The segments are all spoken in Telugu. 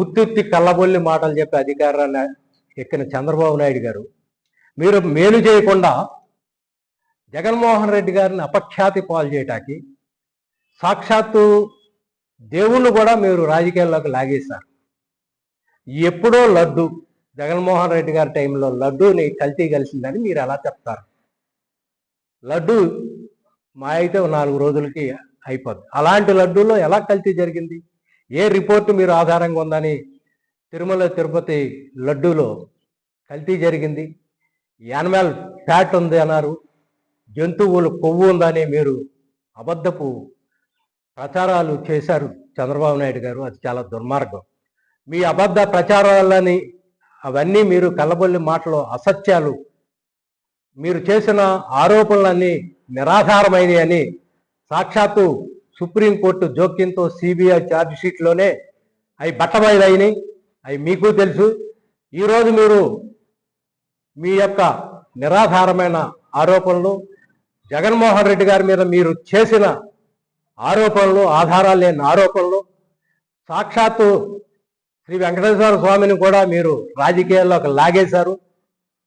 ఉత్తుత్తి కళ్ళబొల్లి మాటలు చెప్పే అధికారాన్ని ఎక్కిన చంద్రబాబు నాయుడు గారు మీరు మేలు చేయకుండా జగన్మోహన్ రెడ్డి గారిని అపఖ్యాతి పాలు చేయటానికి సాక్షాత్తు దేవుణ్ణి కూడా మీరు రాజకీయాల్లోకి లాగేశారు. ఎప్పుడో లడ్డు జగన్మోహన్ రెడ్డి గారి టైంలో లడ్డూని కల్తీ కలిసిందని మీరు ఎలా చెప్తారు? లడ్డు మా అయితే 4 రోజులకి అయిపోద్ది. అలాంటి లడ్డూలో ఎలా కల్తీ జరిగింది? ఏ రిపోర్టు మీరు ఆధారంగా ఉందని తిరుమల తిరుపతి లడ్డూలో కల్తీ జరిగింది? యానిమల్ ఫ్యాట్ ఉంది అన్నారు, జంతువులు కొవ్వు ఉందని మీరు అబద్ధపు ప్రచారాలు చేశారు చంద్రబాబు నాయుడు గారు. అది చాలా దుర్మార్గం. మీ అబద్ధ ప్రచారాలని అవన్నీ మీరు కళ్ళబొల్లి మాటలు, అసత్యాలు, మీరు చేసిన ఆరోపణలన్నీ నిరాధారమైనవి అని సాక్షాత్తు సుప్రీంకోర్టు జోక్యంతో సిబిఐ ఛార్జ్ షీట్లోనే అవి బట్టబయలైనవి. అవి మీకు తెలుసు. ఈరోజు మీరు మీ యొక్క నిరాధారమైన ఆరోపణలు, జగన్మోహన్ రెడ్డి గారి మీద మీరు చేసిన ఆరోపణలు, ఆధారాలు లేని ఆరోపణలు, సాక్షాత్తు శ్రీ వెంకటేశ్వర స్వామిని కూడా మీరు రాజకీయాల్లోకి లాగేశారు.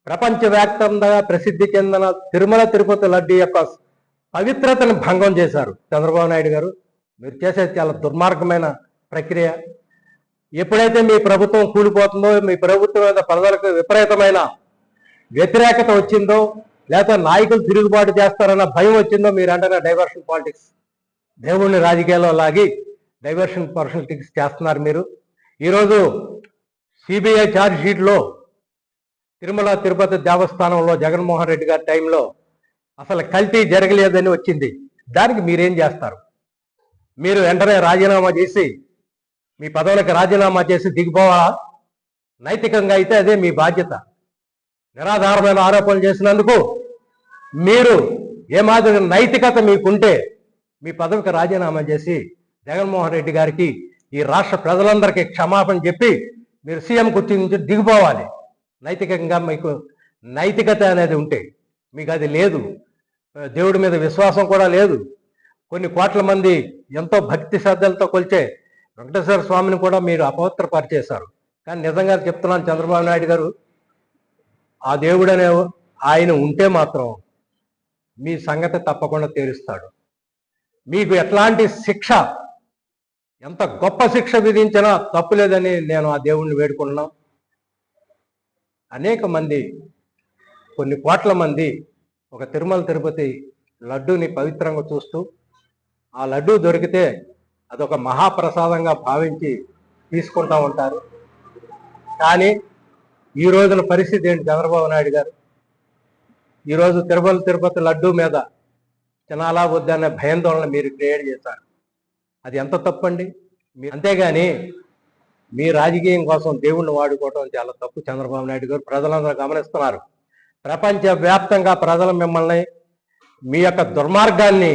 ప్రపంచవ్యాప్తంగా ప్రసిద్ధి చెందిన తిరుమల తిరుపతి లడ్డు యొక్క పవిత్రతను భంగం చేశారు చంద్రబాబు నాయుడు గారు. మీరు చేసేది చాలా దుర్మార్గమైన ప్రక్రియ. ఎప్పుడైతే మీ ప్రభుత్వం కూలిపోతుందో, మీ ప్రభుత్వం మీద ప్రజలకు విపరీతమైన వ్యతిరేకత వచ్చిందో, లేకపోతే నాయకులు తిరుగుబాటు చేస్తారన్న భయం వచ్చిందో, మీరు అంటారా డైవర్షన్ పాలిటిక్స్, దేవుణ్ణి రాజకీయాల్లో లాగి డైవర్షన్ పాలిటిక్స్ చేస్తున్నారు మీరు. ఈరోజు సిబిఐ ఛార్జ్ షీట్లో తిరుమల తిరుపతి దేవస్థానంలో జగన్మోహన్ రెడ్డి గారి టైంలో అసలు కల్తీ జరగలేదని వచ్చింది. దానికి మీరేం చేస్తారు? మీరు వెంటనే రాజీనామా చేసి మీ పదవులకు రాజీనామా చేసి దిగిపోవాలా? నైతికంగా అయితే అదే మీ బాధ్యత. నిరాధారమైన ఆరోపణలు చేసినందుకు మీరు ఏమాదిరి నైతికత మీకుంటే మీ పదవికి రాజీనామా చేసి జగన్మోహన్ రెడ్డి గారికి, ఈ రాష్ట్ర ప్రజలందరికీ క్షమాపణ చెప్పి మీరు సీఎం కుర్చీ నుంచి దిగిపోవాలి. నైతికంగా మీకు నైతికత అనేది ఉంటే. మీకు అది లేదు. దేవుడి మీద విశ్వాసం కూడా లేదు. కొన్ని కోట్ల మంది ఎంతో భక్తి శ్రద్ధలతో కొలిచే వెంకటేశ్వర స్వామిని కూడా మీరు అపవిత్రపరిచేశారు. కానీ నిజంగా చెప్తున్నాను చంద్రబాబు నాయుడు గారు, ఆ దేవుడనే ఆయన ఉంటే మాత్రం మీ సంగతి తప్పకుండా తీరుస్తాడు. మీకు ఎట్లాంటి శిక్ష, ఎంత గొప్ప శిక్ష విధించినా తప్పులేదని నేను ఆ దేవుణ్ణి వేడుకుంటున్నాం. అనేక మంది, కొన్ని కోట్ల మంది ఒక తిరుమల తిరుపతి లడ్డూని పవిత్రంగా చూస్తూ, ఆ లడ్డూ దొరికితే అదొక మహాప్రసాదంగా భావించి తీసుకుంటూ ఉంటారు. కానీ ఈ రోజున పరిస్థితి ఏంటి చంద్రబాబు నాయుడు గారు? ఈరోజు తిరుమల తిరుపతి లడ్డూ మీద తినాలా వద్దనే భయాందోళన మీరు క్రియేట్ చేశారు. అది ఎంత తప్పండి? అంతేగాని మీ రాజకీయం కోసం దేవుణ్ణి వాడుకోవడం చాలా తప్పు చంద్రబాబు నాయుడు గారు. ప్రజలందరూ గమనిస్తున్నారు. ప్రపంచవ్యాప్తంగా ప్రజలు మిమ్మల్ని, మీ యొక్క దుర్మార్గాన్ని,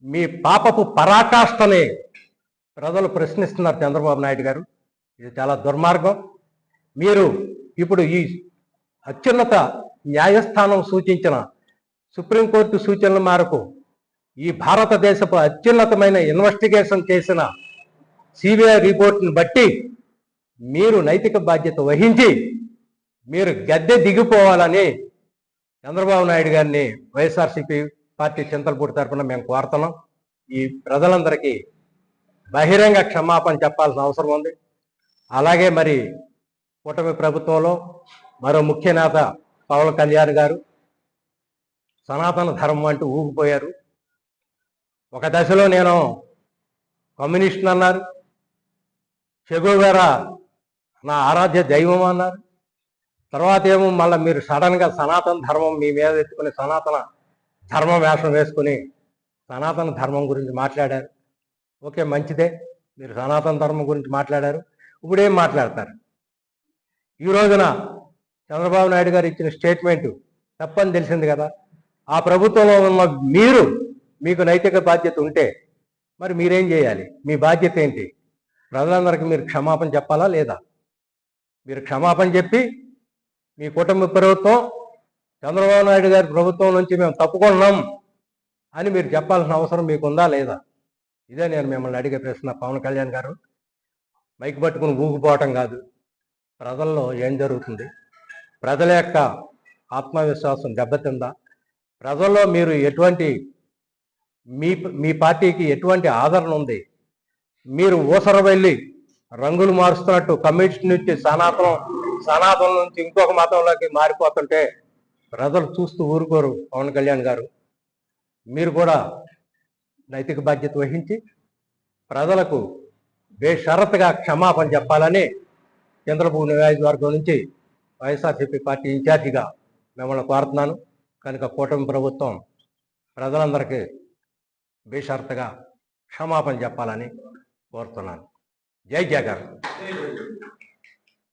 మీ పాపపు పరాకాష్ఠని ప్రజలు ప్రశ్నిస్తున్నారు చంద్రబాబు నాయుడు గారు. ఇది చాలా దుర్మార్గం. మీరు ఇప్పుడు ఈ అత్యున్నత న్యాయస్థానం సూచించిన, సుప్రీంకోర్టు సూచనల మేరకు ఈ భారతదేశపు అత్యున్నతమైన ఇన్వెస్టిగేషన్ చేసిన సిబిఐ రిపోర్ట్ని బట్టి మీరు నైతిక బాధ్యత వహించి మీరు గద్దె దిగిపోవాలని చంద్రబాబు నాయుడు గారిని వైఎస్ఆర్సీపీ పార్టీ చింతలపూడి తరఫున మేము కోరుతున్నాం. ఈ ప్రజలందరికీ బహిరంగ క్షమాపణ చెప్పాల్సిన అవసరం ఉంది. అలాగే మరి కూటమి ప్రభుత్వంలో మరో ముఖ్య నేత పవన్ కళ్యాణ్ గారు సనాతన ధర్మం అంటూ ఊగిపోయారు. ఒక దశలో నేను కమ్యూనిస్ట్ అన్నారు, చెగోవెరా నా ఆరాధ్య దైవం అన్నారు. తర్వాత ఏమో మళ్ళీ మీరు సడన్గా సనాతన ధర్మం మీ మీద ఎత్తుకుని సనాతన ధర్మ వేషం వేసుకుని సనాతన ధర్మం గురించి మాట్లాడారు. ఓకే, మంచిదే, మీరు సనాతన ధర్మం గురించి మాట్లాడారు. ఇప్పుడేం మాట్లాడతారు? ఈ రోజున చంద్రబాబు నాయుడు గారు ఇచ్చిన స్టేట్మెంటు తప్పని తెలిసింది కదా. ఆ ప్రభుత్వంలో ఉన్న మీరు, మీకు నైతిక బాధ్యత ఉంటే మరి మీరేం చేయాలి? మీ బాధ్యత ఏంటి? ప్రజలందరికీ మీరు క్షమాపణ చెప్పాలా లేదా? మీరు క్షమాపణ చెప్పి మీ కుటుంబ ప్రభుత్వం, చంద్రబాబు నాయుడు గారి ప్రభుత్వం నుంచి మేము తప్పుకున్నాం అని మీరు చెప్పాల్సిన అవసరం మీకుందా లేదా? ఇదే నేను మిమ్మల్ని అడిగే ప్రశ్న పవన్ కళ్యాణ్ గారు. మైక్ పట్టుకుని ఊగిపోవటం కాదు. ప్రజల్లో ఏం జరుగుతుంది, ప్రజల యొక్క ఆత్మవిశ్వాసం దెబ్బతిందా, ప్రజల్లో మీరు ఎటువంటి మీ మీ పార్టీకి ఎటువంటి ఆదరణ ఉంది, మీరు ఊసర వెళ్ళి రంగులు మారుస్తున్నట్టు కమ్యూనిస్ట్ నుంచి సనాతనం నుంచి ఇంకొక మతంలోకి మారిపోతుంటే ప్రజలు చూస్తూ ఊరుకోరు. పవన్ కళ్యాణ్ గారు, మీరు కూడా నైతిక బాధ్యత వహించి ప్రజలకు బేషరతుగా క్షమాపణ చెప్పాలని చంద్రబాబు నియోజకవర్గం నుంచి వైఎస్ఆర్సీపీ పార్టీ ఇన్ఛార్జిగా మిమ్మల్ని కోరుతున్నాను. కనుక కూటమి ప్రభుత్వం ప్రజలందరికీ బేషరతుగా క్షమాపణ చెప్పాలని కోరుతున్నాను. జై జగన్.